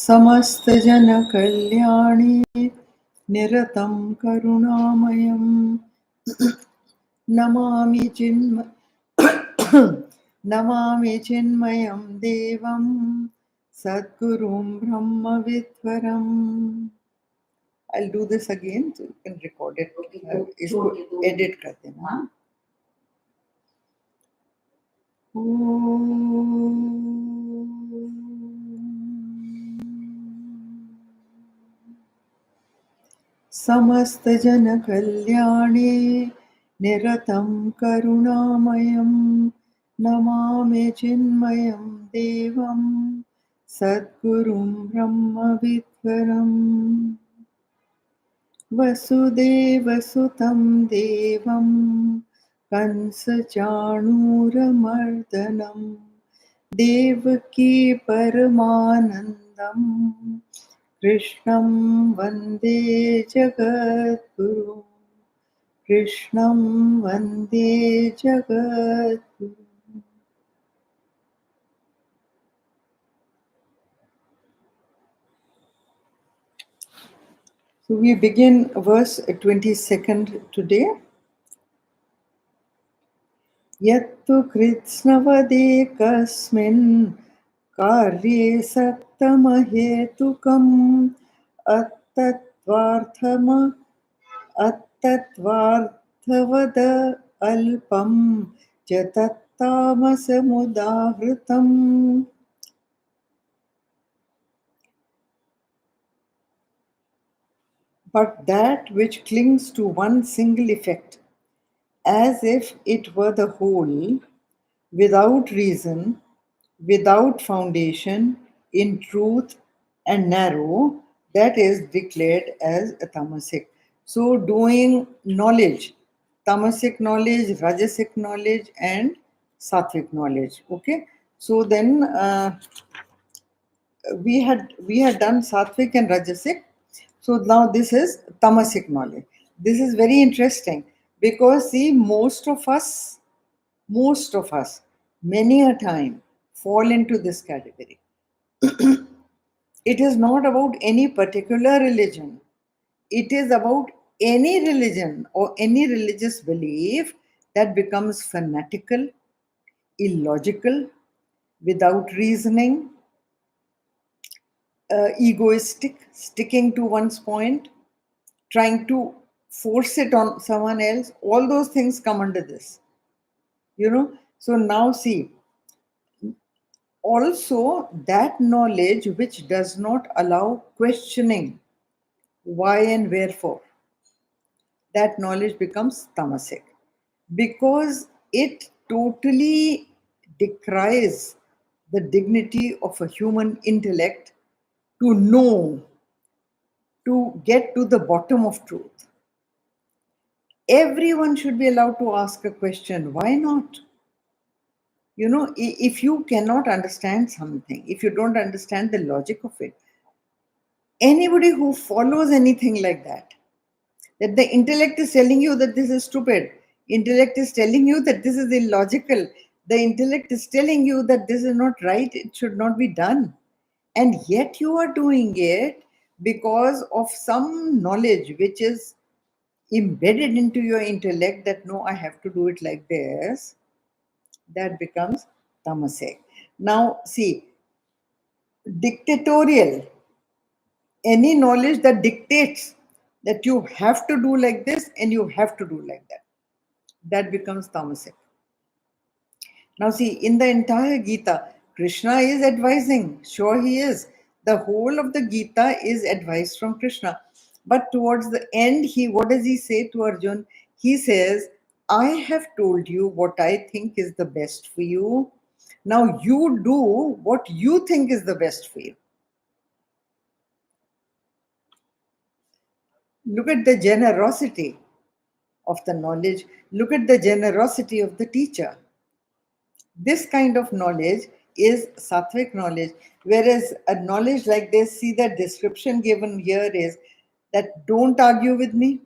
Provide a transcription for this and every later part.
समस्त जन कल्याणी निरतं करुणामयं नमामि चिन्मयं देवं सद्गुरुं ब्रह्मविद्वरम्. I'll do this again so you can record it. इसको edit कर देना. समस्त जन कल्याणे निरतं करुणामयं नमामि चिन्मयं देवं सद्गुरुं ब्रह्मविद्वरम्. वसुदेवसुतं देवं कंसचाणूरमर्दनं देवकी परमानन्दं कृष्णं वन्दे जगद्गुरुं. कृष्णं वन्दे जगद्गुरुम्. So we begin verse 22nd today. यत्तु कृत्स्नवदेकस्मिन् कार्ये सक्तमहेतुकम् अत्तत्वार्थवद अल्पं च तत्तामसमुदाहृतम्. But that which clings to one single effect, as if it were the whole, without reason, without foundation, in truth and narrow, that is declared as tamasic. So doing knowledge, tamasic knowledge, rajasic knowledge and sattvic knowledge. Okay, so then we had done sattvic and rajasic. So now this is tamasic knowledge. This is very interesting because see, most of us many a time fall into this category. It is not about any particular religion. It is about any religion or any religious belief that becomes fanatical, illogical, without reasoning, egoistic, sticking to one's point, trying to force it on someone else. All those things come under this. So now see, also that knowledge which does not allow questioning why and wherefore, that knowledge becomes tamasic because it totally decries the dignity of a human intellect to know, to get to the bottom of truth. Everyone should be allowed to ask a question. Why not? If you cannot understand something, if you don't understand the logic of it, anybody who follows anything like that the intellect is telling you that this is stupid, intellect is telling you that this is illogical, the intellect is telling you that this is not right, it should not be done, and yet you are doing it because of some knowledge which is embedded into your intellect that no, I have to do it like this, that becomes tamasic. Now see, dictatorial, any knowledge that dictates that you have to do like this and you have to do like that, that becomes tamasic. Now see, in the entire Geeta, Krishna is advising, sure he is, the whole of the Geeta is advice from Krishna, but towards the end, what does he say to Arjun? He says, I have told you what I think is the best for you, now you do what you think is the best for you. Look at the generosity of the knowledge. Look at the generosity of the teacher. This kind of knowledge is sattvic knowledge, whereas a knowledge like this, see, the description given here is that don't argue with me,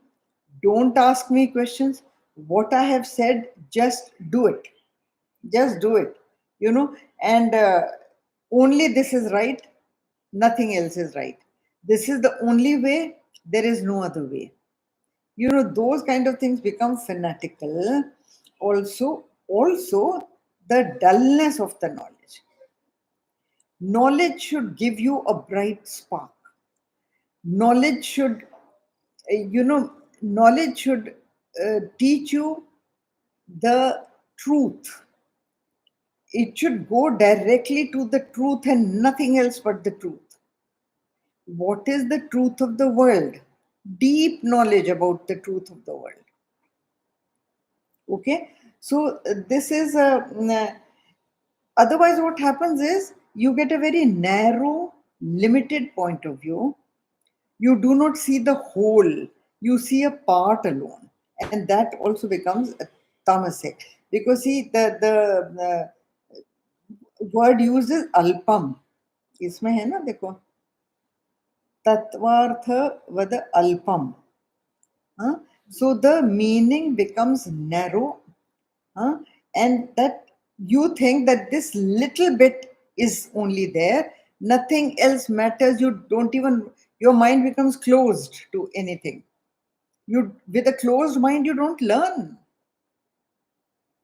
don't ask me questions, What I have said, just do it. Just do it. And only this is right, nothing else is right. This is the only way, there is no other way. Those kind of things become fanatical. Also, the dullness of the knowledge. Knowledge should give you a bright spark. Knowledge should, knowledge should teach you the truth. It should go directly to the truth and nothing else but the truth. What is the truth of the world? Deep knowledge about the truth of the world. Okay, so this is otherwise what happens is you get a very narrow, limited point of view. You do not see the whole, you see a part alone, and that also becomes a tamasic. Because see, the word used is अल्पम. इसमें है ना, देखो, तत्वार्थ वद अल्पम. So the meaning becomes narrow, and that you think that this little bit is only there, nothing else matters. You don't even, your mind becomes closed to anything. You, with a closed mind, you don't learn.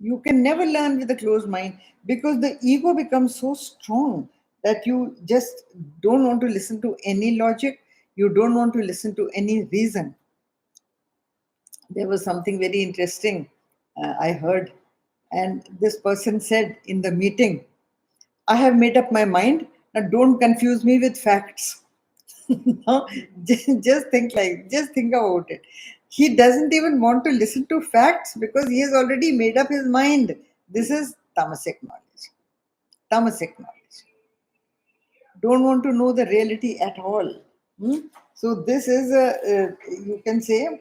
You can never learn with a closed mind, because the ego becomes so strong that you just don't want to listen to any logic. You don't want to listen to any reason. There was something very interesting I heard, and this person said in the meeting, I have made up my mind. Now don't confuse me with facts. No, just think about it. He doesn't even want to listen to facts because he has already made up his mind. This is tamasic knowledge. Tamasic knowledge. Don't want to know the reality at all. So this is you can say,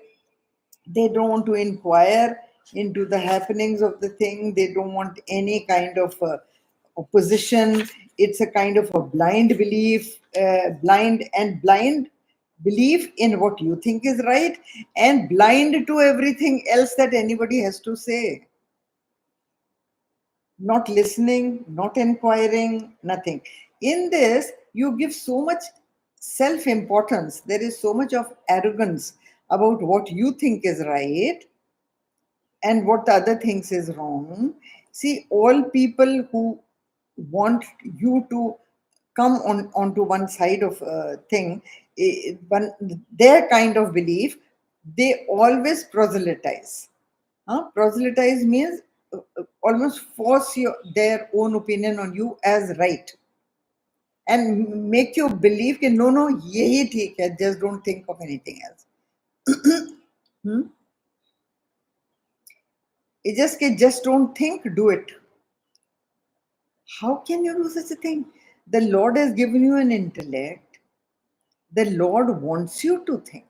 they don't want to inquire into the happenings of the thing. They don't want any kind of opposition. It's a kind of a blind belief, blind belief in what you think is right, and blind to everything else that anybody has to say. Not listening, not inquiring, nothing. In this, you give so much self importance. There is so much of arrogance about what you think is right and what the other thinks is wrong. See, all people who want you to come onto one side of a thing, their kind of belief, they always proselytize. Proselytize means almost force their own opinion on you as right, and make you believe that no, yehi theek hai, just don't think of anything else. Hmm? It's just don't think, do it. How can you do such a thing? The Lord has given you an intellect. The Lord wants you to think.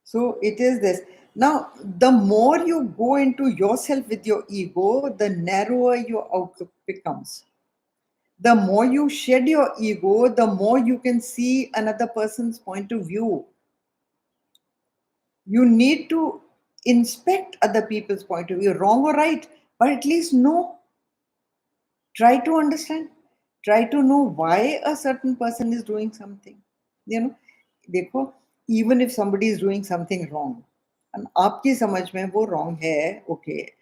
So it is this. Now, the more you go into yourself with your ego, the narrower your outlook becomes. The more you shed your ego, the more you can see another person's point of view. You need to inspect other people's point of view, wrong or right, but at least know. Try to understand. Try to know why a certain person is doing something. देखो, even if somebody is doing something wrong, and आपकी समझ में वो wrong है, okay.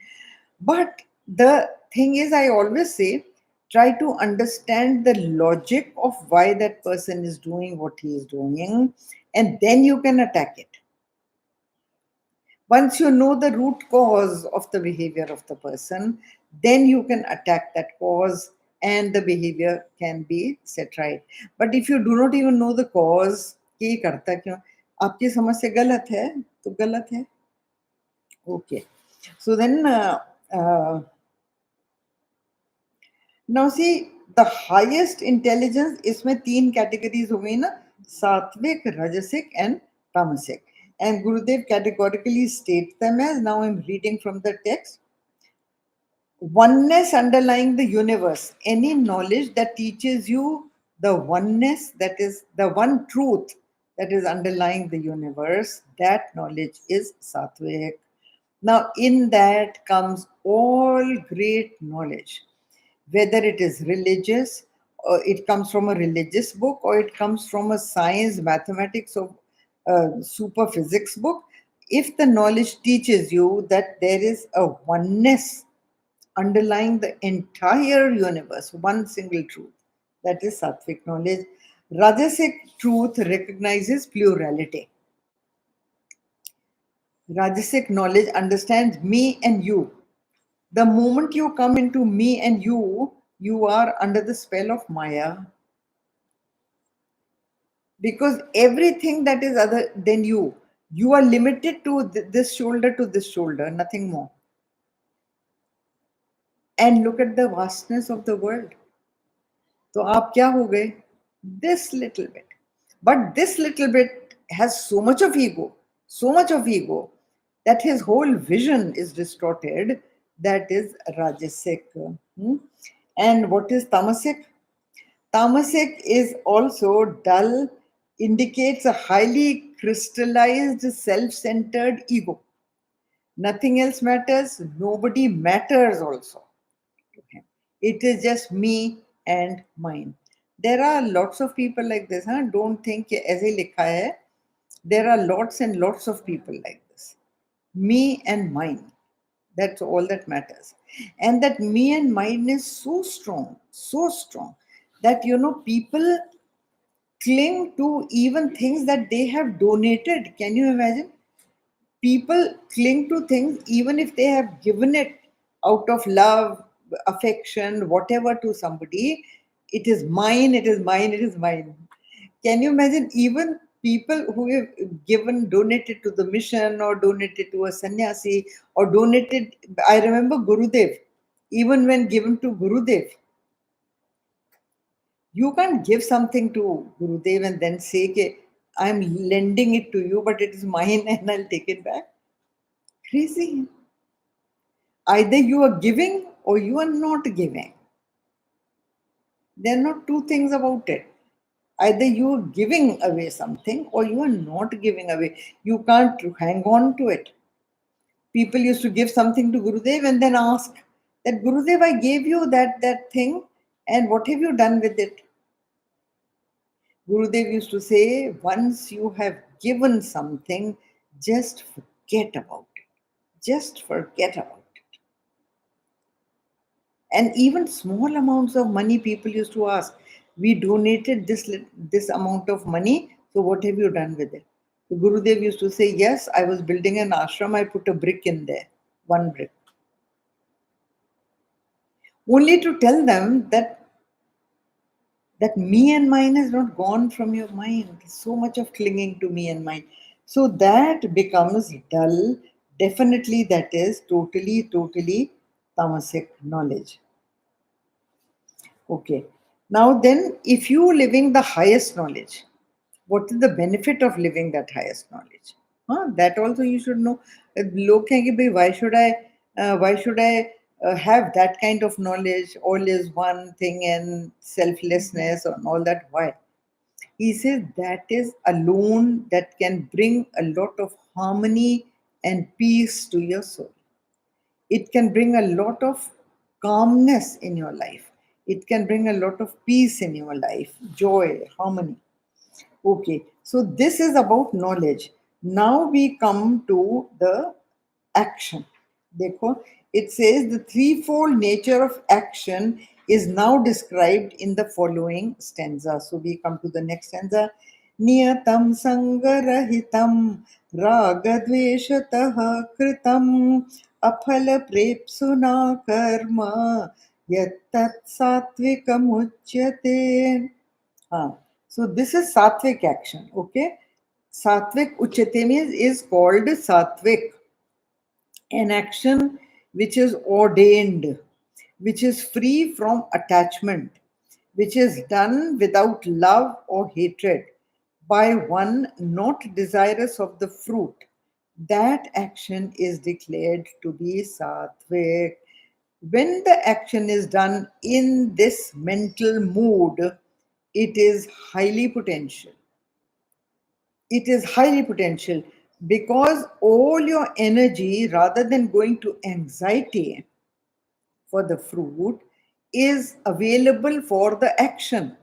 But the thing is, I always say, try to understand the logic of why that person is doing what he is doing, and then you can attack it. Once you know the root cause of the behavior of the person, then you can attack that cause and the behavior can be set right. But if you do not even know the cause, कि करता क्यों, आपकी समझ से गलत है तो गलत है. Okay. So then now see, the highest intelligence, इसमें 3 categories हो गई ना, सात्विक, rajasic and tamasic. And Gurudev categorically states them as, now I'm reading from the text, oneness underlying the universe. Any knowledge that teaches you the oneness, that is the one truth that is underlying the universe, that knowledge is sattvic. Now, in that comes all great knowledge, whether it is religious, or it comes from a religious book, or it comes from a science, mathematics, or super physics book. If the knowledge teaches you that there is a oneness underlying the entire universe, one single truth, that is sattvic knowledge. Rajasic truth recognizes plurality. Rajasic knowledge understands me and you. The moment you come into me and you are under the spell of Maya, because everything that is other than you are limited to this shoulder to this shoulder, nothing more. And look at the vastness of the world. तो आप क्या हो गए? This little bit. But this little bit has so much of ego, that his whole vision is distorted. That is Rajasic. And what is Tamasic? Tamasic is also dull, indicates a highly crystallized, self centered ego. Nothing else matters, nobody matters also to him. It is just me and mine. There are lots of people like this. Huh? Don't think कि ऐसे ही लिखा है. There are lots and lots of people like this. Me and mine. That's all that matters. And that me and mine is so strong that people cling to even things that they have donated. Can you imagine? People cling to things even if they have given it out of love, affection, whatever to somebody. It is mine, it is mine, it is mine. Can you imagine even people who have donated to the mission, or donated to a sannyasi, or donated? I remember Gurudev, even when given to Gurudev, you can't give something to Gurudev and then say, "Ke, I'm lending it to you, but it is mine and I'll take it back." Crazy. Either you are giving or you are not giving. There are not two things about it. Either you are giving away something or you are not giving away. You can't hang on to it. People used to give something to Gurudev and then ask that, Gurudev, I gave you that thing, and what have you done with it? Gurudev used to say, once you have given something, just forget about it. Just forget about it. And even small amounts of money, people used to ask, we donated this amount of money, so what have you done with it? So Gurudev used to say, yes, I was building an ashram, I put a brick in there, one brick. Only to tell them that me and mine has not gone from your mind. So much of clinging to me and mine. So that becomes dull. Definitely that is totally tamasic knowledge. Okay. Now then, if you living the highest knowledge, what is the benefit of living that highest knowledge? That also you should know. Log कहेंगे, "Bhai, why should I have that kind of knowledge? All is one thing and selflessness and all that. Why?" He says that is alone that can bring a lot of harmony and peace to your soul. It can bring a lot of calmness in your life. It can bring a lot of peace in your life, joy, harmony. Okay, so this is about knowledge. Now we come to the action. Dekho, it says the threefold nature of action is now described in the following stanza. So we come to the next stanza. Niyatam sangarahitam ragadveshatah kritam aphala prepsuna karma yattat satvikam uchyate. So this is sattvic action. Okay, sattvic uchyate means is called sattvic, an action which is ordained, which is free from attachment, which is done without love or hatred, by one not desirous of the fruit. That action is declared to be sattvic. When the action is done in this mental mood, it is highly potential. It is highly potential. Because all your energy, rather than going to anxiety for the fruit, is available for the action.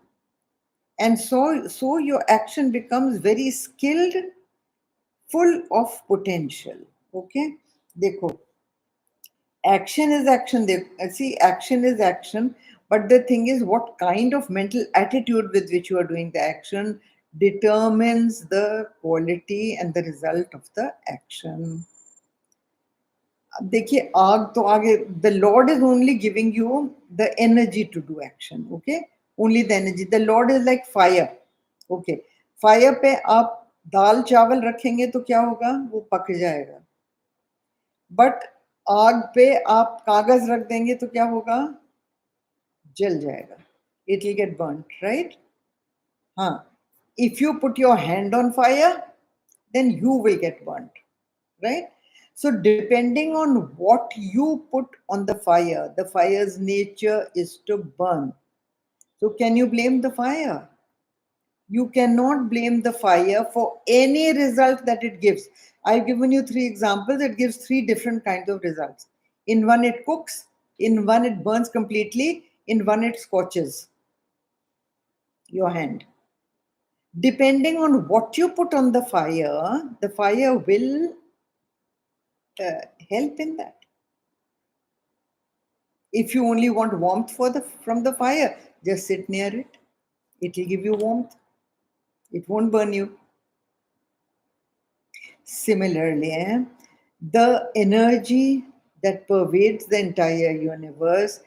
And so your action becomes very skilled, full of potential. Okay? Dekho, action is action. See, action is action. But the thing is, what kind of mental attitude with which you are doing the action determines the quality and the result of the action. देखिए आग तो आगे the Lord is only giving you the energy to do action. Okay, only the energy. The Lord is like fire. Okay, fire पे आप दाल चावल रखेंगे तो क्या होगा, वो पक जाएगा. बट आग पे आप कागज रख देंगे तो क्या होगा, जल जाएगा. It will get burned, right. हाँ, if you put your hand on fire, then you will get burnt, right? So, depending on what you put on the fire's nature is to burn. So, can you blame the fire? You cannot blame the fire for any result that it gives. I've given you 3 examples. It gives 3 different kinds of results. In one, it cooks. In one, it burns completely. In one, it scorches your hand. Depending on what you put on the fire will help in that. If you only want warmth from the fire, just sit near it. It will give you warmth. It won't burn you. Similarly, the energy that pervades the entire universe,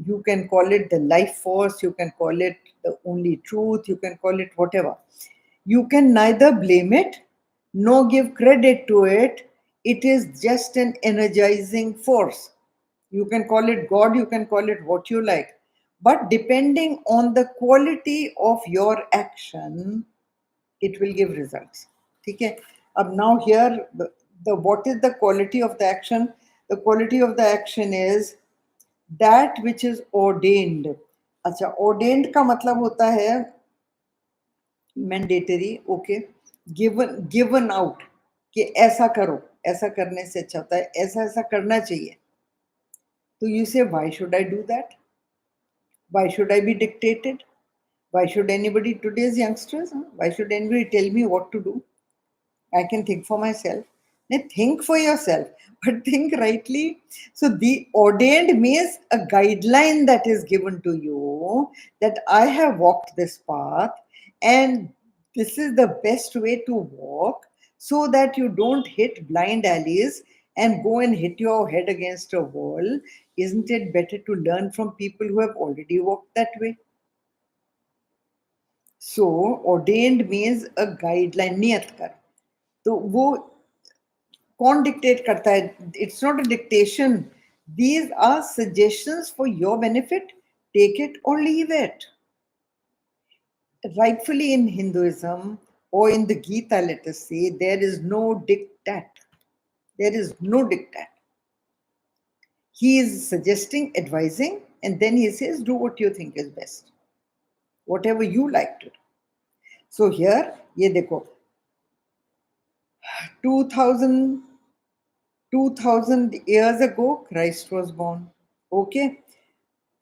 you can call it the life force, you can call it the only truth, you can call it whatever. You can neither blame it nor give credit to it. It is just an energizing force. You can call it God, you can call it what you like. But depending on the quality of your action, it will give results. Okay? Now here, what is the quality of the action? The quality of the action is that which is ordained. अच्छा, ordained का मतलब होता है mandatory. Okay, given out कि ऐसा करो, ऐसा करने से अच्छा होता है, ऐसा ऐसा करना चाहिए. तो you say why should I do that, why should I be dictated, why should anybody, today's youngsters, why should anybody tell me what to do. I can think for myself. Now think for yourself, but think rightly. So the ordained means a guideline that is given to you, that I have walked this path and this is the best way to walk, so that you don't hit blind alleys and go and hit your head against a wall. Isn't it better to learn from people who have already walked that way? So ordained means a guideline. नियत कर. तो वो कौन dictate करता है? It's not a dictation. These are suggestions for your benefit. Take it और leave it. Rightfully in Hinduism or in the Geeta, let us say, there is no diktat. There is no diktat. He is suggesting, advising, and then he says, do what you think is best. Whatever you like to do. So here, ye dekho, 2000 years ago, Christ was born. Okay.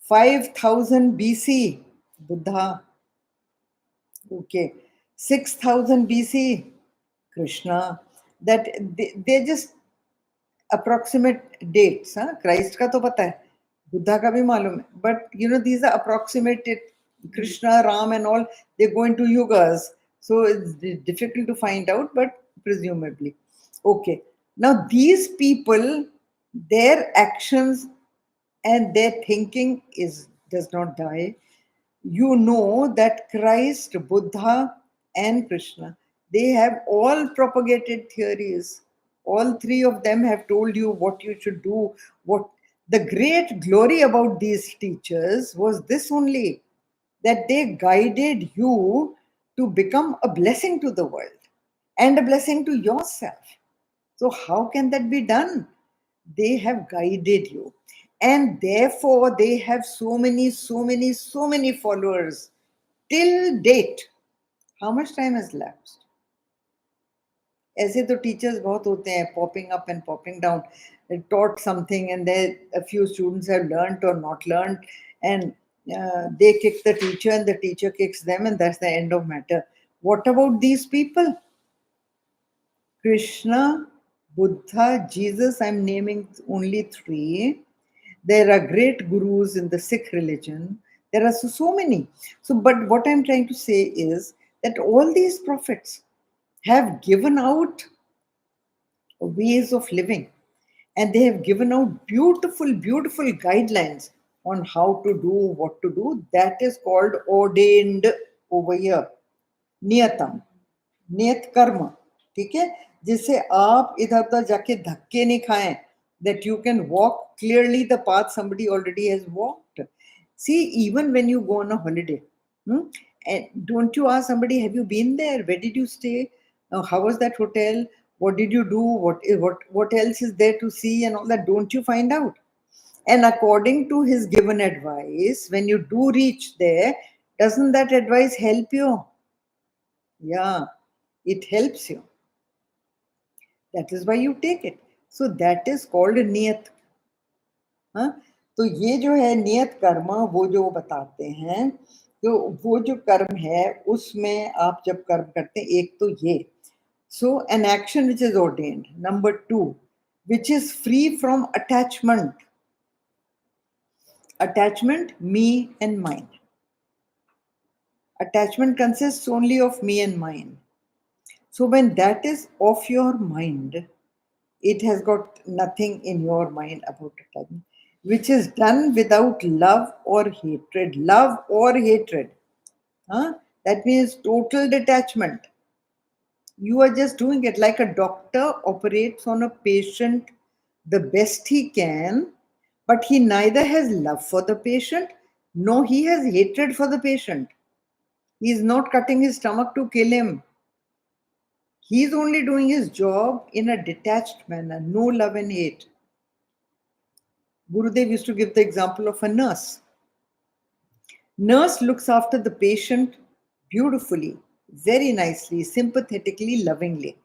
5000 BC, Buddha. Okay. 6000 BC, Krishna. That they're just approximate dates. Huh? Christ का तो पता है, Buddha का भी मालूम है. But you know, these are approximated. Krishna, Ram, and all, they go into yugas. So it's difficult to find out, but presumably. Okay. Now, these people, their actions and their thinking does not die. You know that Christ, Buddha, and Krishna, they have all propagated theories. All 3 of them have told you what you should do. What the great glory about these teachers was this only, that they guided you to become a blessing to the world and a blessing to yourself. So how can that be done? They have guided you, and therefore they have so many followers till date. How much time has elapsed? ऐसे तो teachers बहुत होते हैं, popping up and popping down. They taught something and then a few students have learnt or not learnt, and they kick the teacher and the teacher kicks them, and that's the end of matter. What about these people? Krishna, Buddha, Jesus, I'm naming only three. There are great gurus in the Sikh religion. There are so many. So, but what I'm trying to say is that all these prophets have given out ways of living, and they have given out beautiful guidelines on how to do what to do. That is called ordained over here, नियतम, नियत कर्म. ठीक है, जिससे आप इधर उधर जाके धक्के नहीं खाएं, that you can walk clearly the path somebody already has walked. See, even when you go on a holiday, and don't you ask somebody, have you been there, where did you stay, how was that hotel, what did you do, what else is there to see, and all that? Don't you find out? And according to his given advice, when you do reach there, doesn't that advice help you? Yeah, it helps you. That is why you take it. So that is called niyat. हाँ, तो ये जो है नियत कर्म, वो जो बताते हैं, तो वो जो कर्म है उसमें आप जब कर्म करते हैं, एक तो ये, so an action which is ordained. Number 2, which is free from attachment. Attachment, me and mine. Attachment consists only of me and mine. So when that is off your mind, it has got nothing in your mind about attachment, which is done without love or hatred. Love or hatred. Huh? That means total detachment. You are just doing it like a doctor operates on a patient the best he can, but he neither has love for the patient nor he has hatred for the patient. He is not cutting his stomach to kill him. He is only doing his job in a detached manner, no love and hate. Gurudev used to give the example of a nurse. Nurse looks after the patient beautifully, very nicely, sympathetically, lovingly.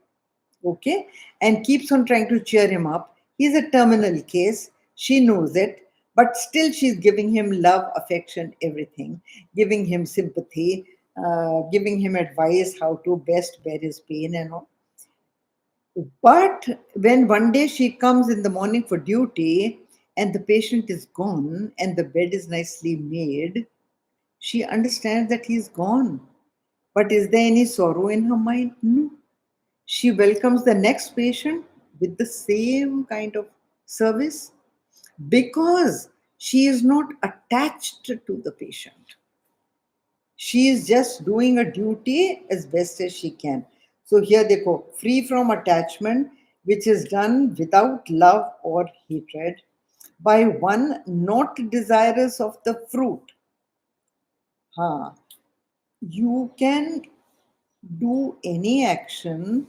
Okay? And keeps on trying to cheer him up. He's a terminal case. She knows it. But still, she's giving him love, affection, everything, giving him sympathy, giving him advice how to best bear his pain and all. But when one day she comes in the morning for duty and the patient is gone and the bed is nicely made, she understands that he's gone. But is there any sorrow in her mind? No. She welcomes the next patient with the same kind of service because she is not attached to the patient. She is just doing a duty as best as she can. So here they go, free from attachment, which is done without love or hatred, by one not desirous of the fruit. You can do any action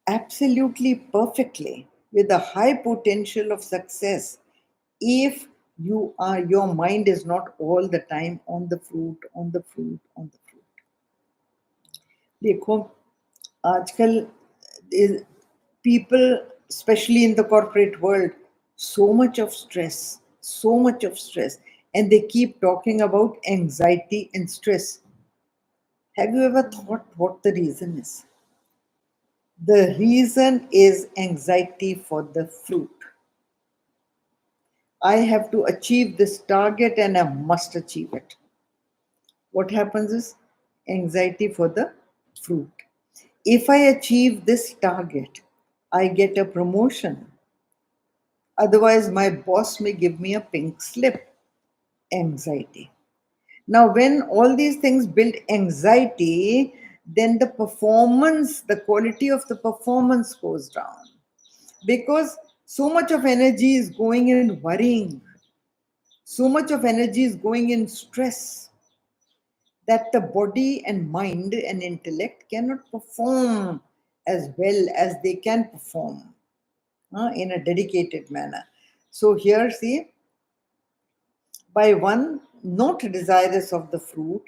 absolutely perfectly with a high potential of success if your mind is not all the time on the fruit, on the fruit, on the fruit. देखो आजकल people, especially in the corporate world, so much of stress, and they keep talking about anxiety and stress. Have you ever thought what the reason is? The reason is anxiety for the fruit. I have to achieve this target and I must achieve it. What happens is anxiety for the fruit. If I achieve this target, I get a promotion. Otherwise, my boss may give me a pink slip. Anxiety. Now, when all these things build anxiety, then the quality of the performance goes down. Because so much of energy is going in worrying, so much of energy is going in stress, that the body and mind and intellect cannot perform as well as they can perform in a dedicated manner. So here, see, by one not desirous of the fruit,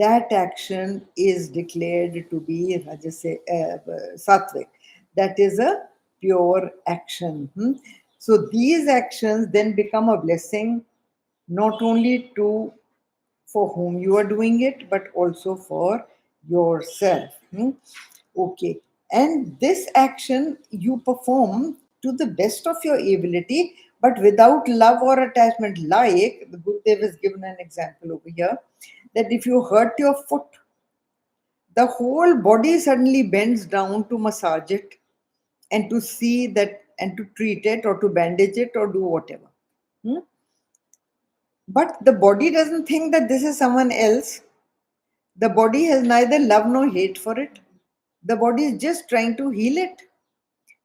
that action is declared to be sattvic. That is a pure action. So these actions then become a blessing not only to for whom you are doing it, but also for yourself. Okay. And this action you perform to the best of your ability, but without love or attachment. Like the Gurudev has given an example over here that if you hurt your foot, the whole body suddenly bends down to massage it and to see that and to treat it or to bandage it or do whatever. Hmm? But the body doesn't think that this is someone else. The body has neither love nor hate for it. The body is just trying to heal it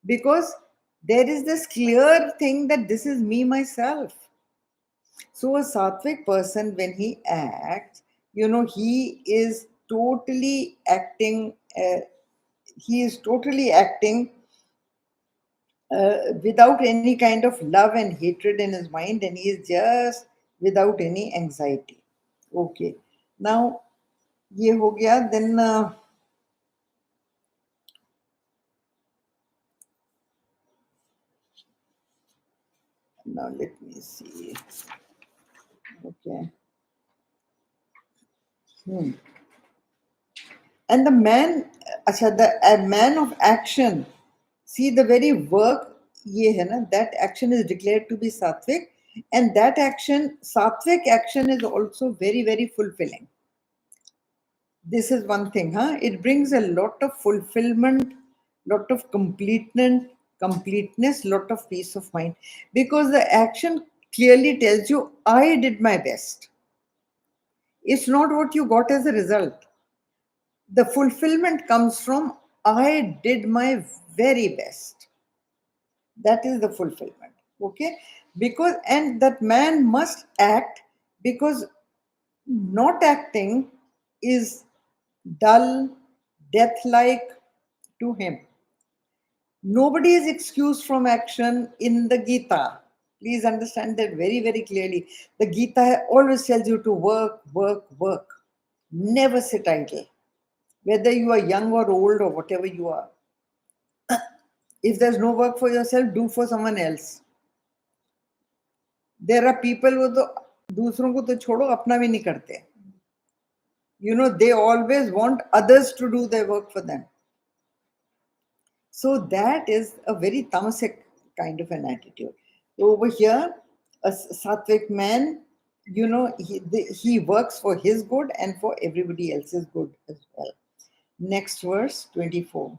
because there is this clear thing that this is me myself. So a sattvic person, when he acts, he is totally acting. He is totally acting without any kind of love and hatred in his mind, and he is just without any anxiety. Okay. Now, ये हो गया. Then now let me see. Okay. And the man, a man of action. See, the very work ये है ना, that action is declared to be sattvic, and that action, sattvic action, is also very, very fulfilling. This is one thing, huh? It brings a lot of fulfillment, lot of completeness, lot of peace of mind, because the action clearly tells you, I did my best. It's not what you got as a result. The fulfillment comes from, I did my very best. That is the fulfillment. Okay? Because, and that man must act, because not acting is dull, death like to him. Nobody is excused from action in the Geeta. Please understand that very, very clearly. The Geeta always tells you to work, work, work. Never sit idle. Whether you are young or old or whatever you are. If there's no work for yourself, do for someone else. There are people who तो दूसरों को तो छोड़ो, अपना भी नहीं करते. They always want others to do their work for them. So that is a very tamasic kind of an attitude. Over here, a sattvic man, he works for his good and for everybody else's good as well. Next verse, 24.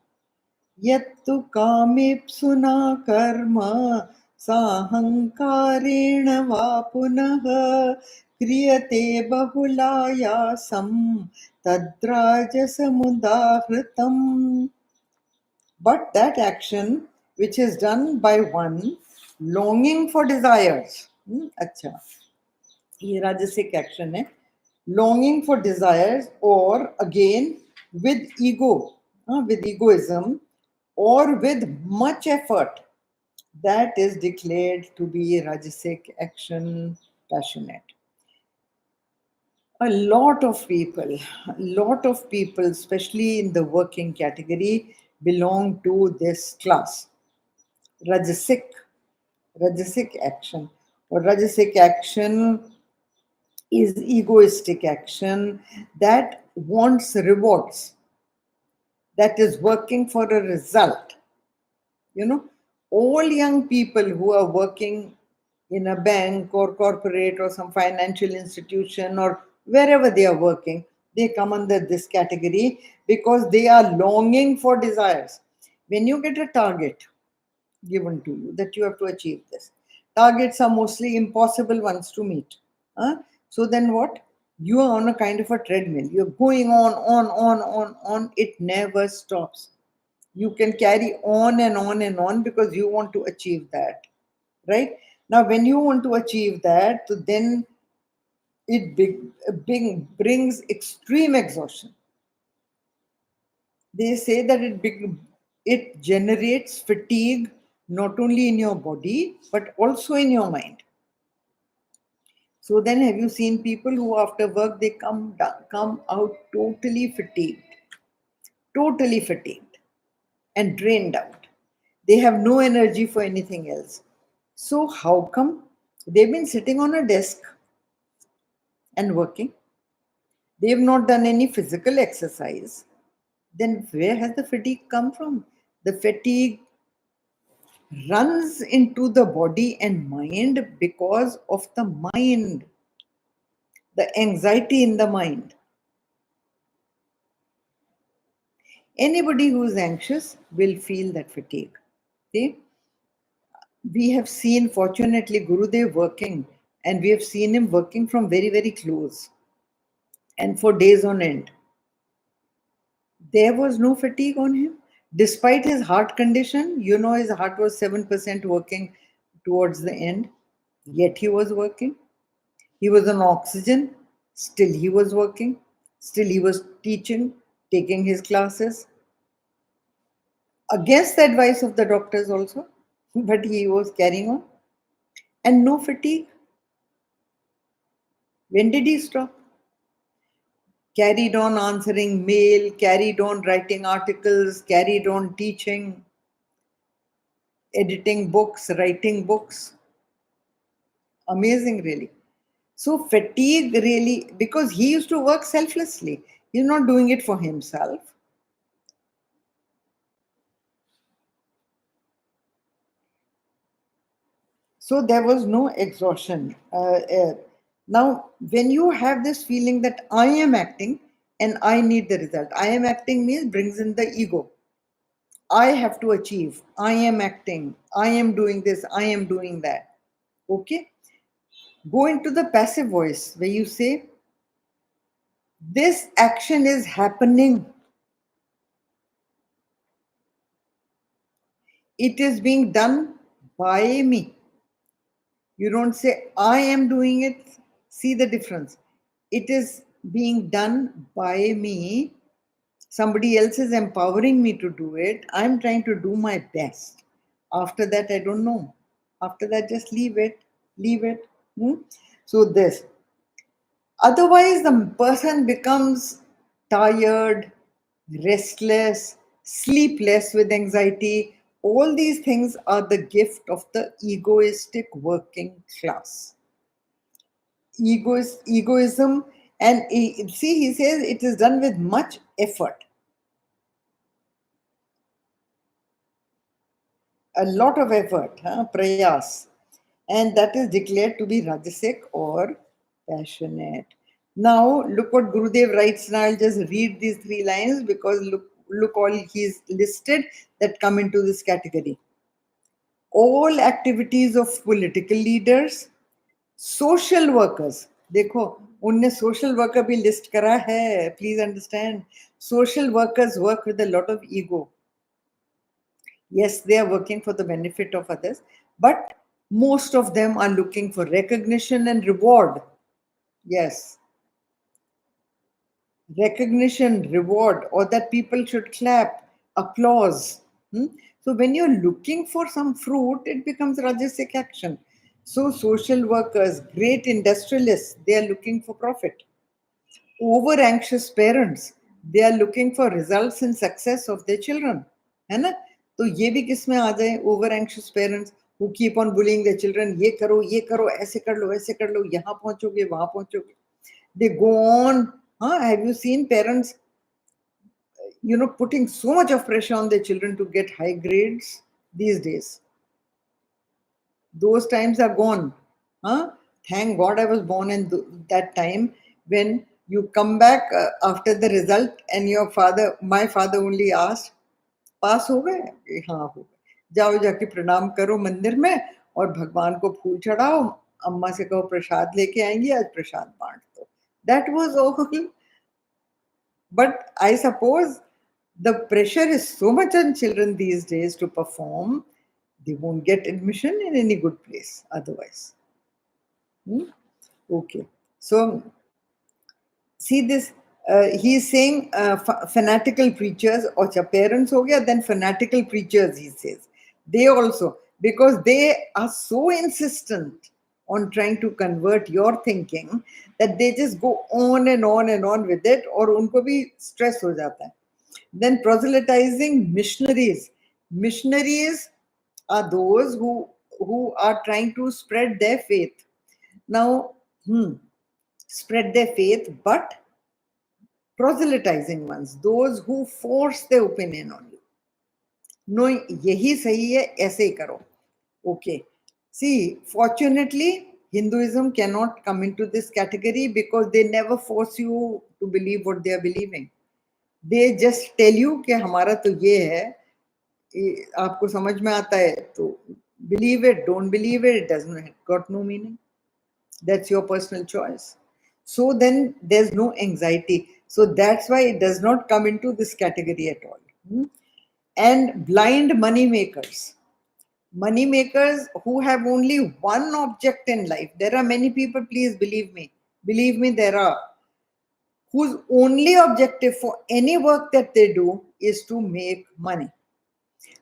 Yattu kamipsuna karma sahankareण va punah kriyate bahulayasam tadrajasamudahritam. But that action which is done by one longing for desires, अच्छा, ये rajasic action है, longing for desires, or again with ego, with egoism, or with much effort, that is declared to be rajasic action, passionate. A lot of people, especially in the working category, belong to this class. Rajasic action. Or rajasic action is egoistic action that wants rewards, that is working for a result. All young people who are working in a bank or corporate or some financial institution or wherever they are working, they come under this category because they are longing for desires. When you get a target given to you that you have to achieve this, targets are mostly impossible ones to meet. So then what? You are on a kind of a treadmill. You're going on. It never stops. You can carry on and on and on because you want to achieve that. Right? Now, when you want to achieve that, so then it brings extreme exhaustion. They say that it generates fatigue not only in your body but also in your mind. So then, have you seen people who after work they come out totally fatigued and drained out. They have no energy for anything else. So how come? They've been sitting on a desk and working. They've not done any physical exercise. Then where has the fatigue come from? The fatigue runs into the body and mind because of the mind, the anxiety in the mind. Anybody who is anxious will feel that fatigue. Okay? We have seen, fortunately, Gurudev working, and we have seen him working from very, very close and for days on end. There was no fatigue on him. Despite his heart condition, his heart was 7% working towards the end, yet he was working. He was on oxygen, still he was working, still he was teaching, taking his classes, against the advice of the doctors also, but he was carrying on. And no fatigue. When did he stop? Carried on answering mail, carried on writing articles, carried on teaching, editing books, writing books. Amazing, really. So, fatigue really, because he used to work selflessly, he's not doing it for himself. So, there was no exhaustion. Now, when you have this feeling that I am acting and I need the result, I am acting means brings in the ego. I have to achieve. I am acting. I am doing this. I am doing that. Okay? Go into the passive voice where you say, this action is happening. It is being done by me. You don't say, I am doing it. See the difference. It is being done by me. Somebody else is empowering me to do it. I'm trying to do my best. After that, I don't know. After that, just leave it. Leave it. So, this. Otherwise, the person becomes tired, restless, sleepless with anxiety. All these things are the gift of the egoistic working class. Egoism, and see, he says it is done with much effort. A lot of effort, prayas, and that is declared to be rajasic or passionate. Now, look what Gurudev writes. Now, I'll just read these 3 lines because look all he's listed that come into this category. All activities of political leaders, social workers. देखो उनने social worker भी list करा है. Please understand. Social workers work with a lot of ego. Yes, they are working for the benefit of others, but most of them are looking for recognition and reward. Yes, recognition, reward, or that people should clap, applause. So when you're looking for some fruit, it becomes rajasic action. So social workers, great industrialists, they are looking for profit. Over anxious parents, they are looking for results and success of their children, है ना? तो ये भी किस में आ जाए? Over anxious parents who keep on bullying their children, ये करो, ऐसे कर लो, यहाँ पहुंचोगे, वहां पहुंचोगे. They go on. Have you seen parents, putting so much of pressure on their children to get high grades these days? Those times are gone. Thank God I was born in that time when you come back after the result and my father only asked, पास हो गए? हाँ हो गए. जाओ जाके प्रणाम करो मंदिर में और भगवान को फूल चढ़ाओ. अम्मा से कहो प्रसाद लेके आएंगी, आज प्रसाद बांट दो. That was all. But I suppose the pressure is so much on children these days to perform, they won't get admission in any good place otherwise. Okay. So, see this, he's saying fanatical preachers, or parents ho gaya, then fanatical preachers, he says. They also, because they are so insistent. on trying to convert your thinking that they just go on and on and on with it, or unko bhi stress ho jata hai. Then proselytizing missionaries. Missionaries are those who are trying to spread their faith. Now, spread their faith, but proselytizing ones, those who force their opinion on you. No, यही सही है, ऐसे ही करो. Okay. See, fortunately, Hinduism cannot come into this category because they never force you to believe what they are believing. They just tell you कि हमारा तो ये है, आपको समझ में आता है तो believe it, don't believe it, it doesn't got no meaning. That's your personal choice. So then there's no anxiety. So that's why it does not come into this category at all. And blind money makers. Money makers who have only one object in life. There are many people, please believe me. Believe me, there are. Whose only objective for any work that they do is to make money.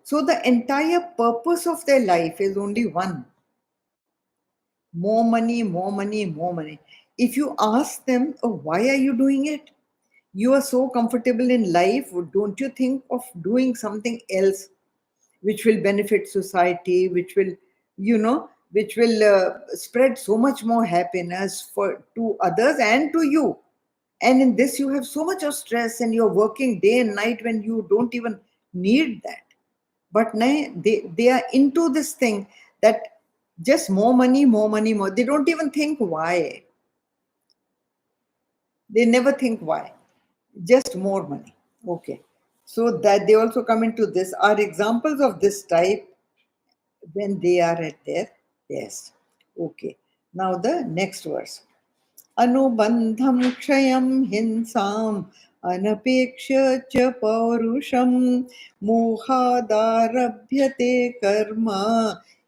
So the entire purpose of their life is only one. More money, more money, more money. If you ask them, oh, why are you doing it? You are so comfortable in life. Don't you think of doing something else which will benefit society, which will, which will spread so much more happiness to others and to you? And in this, you have so much of stress and you're working day and night when you don't even need that. But they are into this thing that just more money, more money, more. They don't even think why. They never think why. Just more money. Okay. So that they also come into this are examples of this type when they are at their best. Okay. Now the next verse. अनुबन्धं क्षयं हिंसाम् अनपेक्ष्य च पौरुषं मोहादारभ्यते कर्म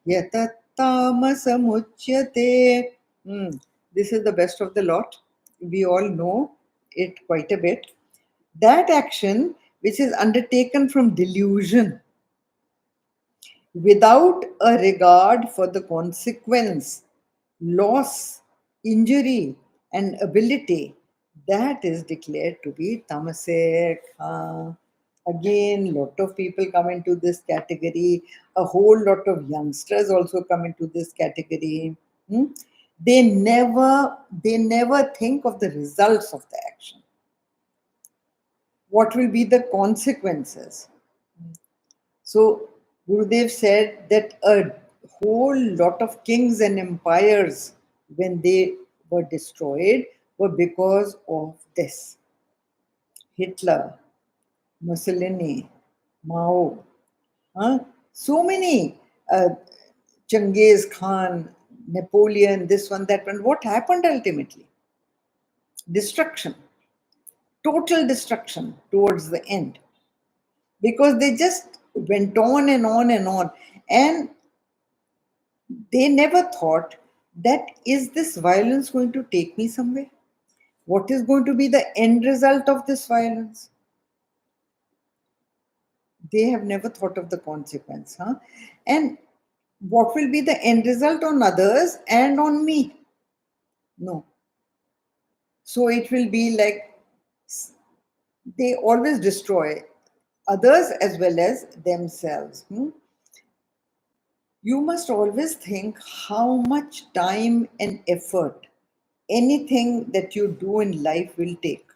यतत्तामसमुच्यते. This is the best of the lot. We all know it quite a bit. That action which is undertaken from delusion without a regard for the consequence, loss, injury, and ability, that is declared to be tamasic. Again, lot of people come into this category. A whole lot of youngsters also come into this category. They never think of the results of the action. What will be the consequences? So Gurudev said that a whole lot of kings and empires, when they were destroyed, were because of this. Hitler, Mussolini, Mao, so many, Genghis Khan, Napoleon, this one, that one. What happened ultimately? Destruction. Total destruction towards the end. Because they just went on and on and on. And they never thought that is this violence going to take me somewhere? What is going to be the end result of this violence? They have never thought of the consequence. And what will be the end result on others and on me? No. So it will be like they always destroy others as well as themselves. You must always think how much time and effort anything that you do in life will take.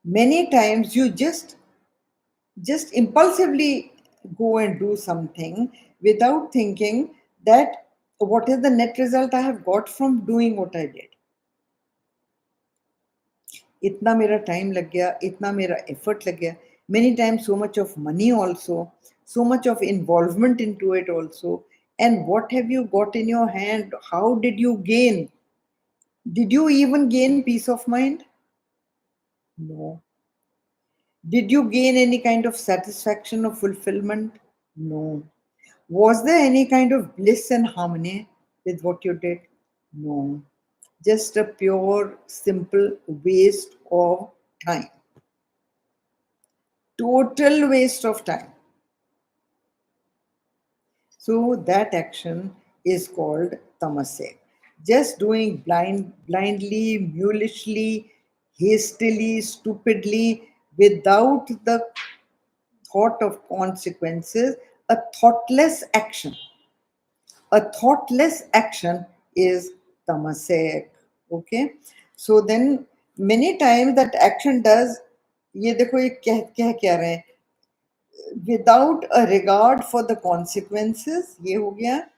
Many times you just impulsively go and do something without thinking that what is the net result I have got from doing what I did. इतना मेरा time लग गया, इतना मेरा effort लग गया. Many times so much of money also, so much of involvement into it also. And what have you got in your hand? How did you gain? Did you even gain peace of mind? No. Did you gain any kind of satisfaction or fulfillment? No. Was there any kind of bliss and harmony with what you did? No. Just a pure, simple waste of time. Total waste of time. So that action is called tamasik. Just doing blindly, mulishly, hastily, stupidly, without the thought of consequences, a thoughtless action. A thoughtless action is tamasik. Okay, so then many times that action does, ये देखो ये कह क्या रहे हैं, without a regard for the consequences, ये हो गया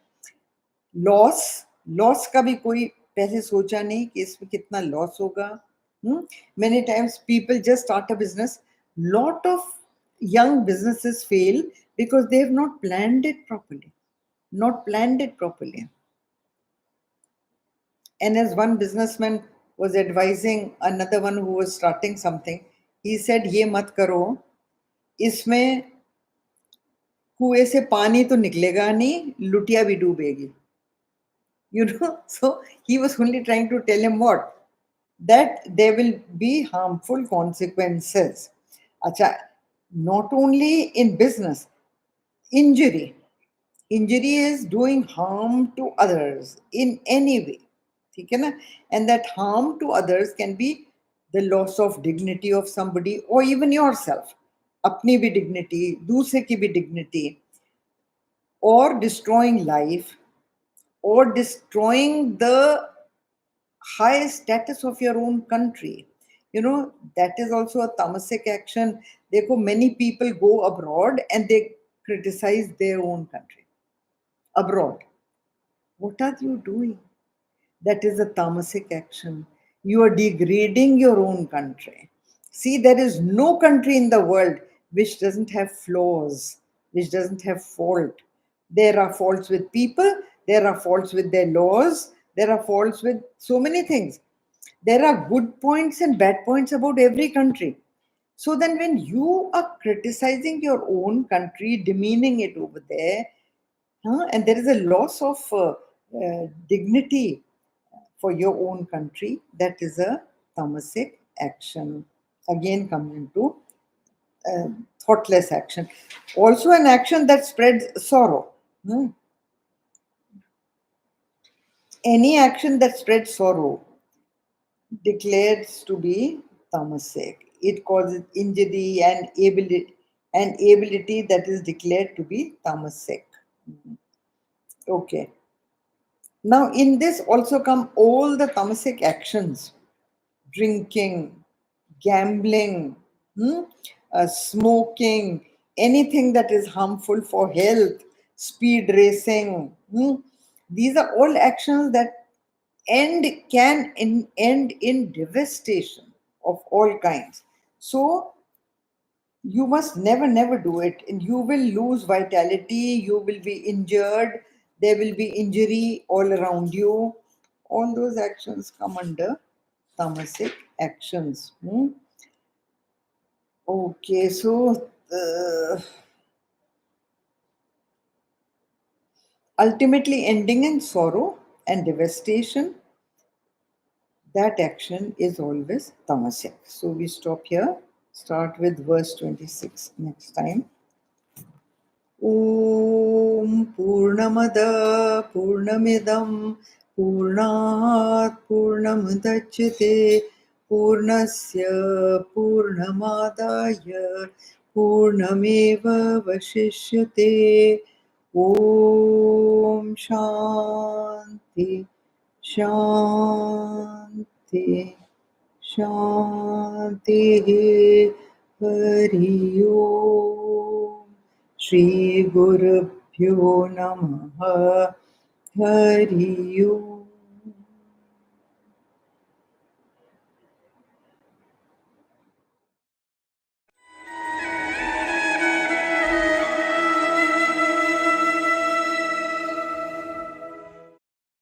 लॉस. लॉस का भी कोई पहले सोचा नहीं कि इसमें कितना लॉस होगा. Many times people just start a business. Lot of young businesses fail because they have not planned it properly. Not planned it properly. And as one businessman was advising another one who was starting something, he said, "ये मत करो, इसमें कुएं से पानी तो निकलेगा नहीं, लुटिया भी डूबेगी." So he was only trying to tell him what? That there will be harmful consequences. Acha, not only in business, injury. Injury is doing harm to others in any way. ठीक है ना? And that harm to others can be the loss of dignity of somebody or even yourself. अपनी भी dignity, दूसरे की भी dignity, or destroying life, or destroying the high status of your own country. That is also a tamasic action. Therefore, many people go abroad and they criticize their own country. Abroad. What are you doing? That is a tamasic action. You are degrading your own country. See, there is no country in the world which doesn't have flaws, which doesn't have fault. There are faults with people, there are faults with their laws, there are faults with so many things. There are good points and bad points about every country. So then, when you are criticizing your own country, demeaning it over there, and there is a loss of dignity for your own country, that is a tamasic action. Again, coming to thoughtless action. Also, an action that spreads sorrow. Any action that spreads sorrow declares to be tamasic. It causes injury and ability that is declared to be tamasic. Okay. Now, in this also come all the tamasic actions: drinking, gambling, smoking, anything that is harmful for health, speed racing. These are all actions that end in devastation of all kinds. So you must never do it, and you will lose vitality, you will be injured, there will be injury all around you. All those actions come under tamasic actions. Okay, so ultimately ending in sorrow and devastation, that action is always tamasic. So we stop here, start with verse 26 next time. Om Purnamada Purnamidam Purnat Purnamudachyate Purnasya Purnamadaya Purnameva Vashishyate. Om Shanti Shanti Shanti. Hari Om. Shri Gurubhyo Namaha. Hari Om.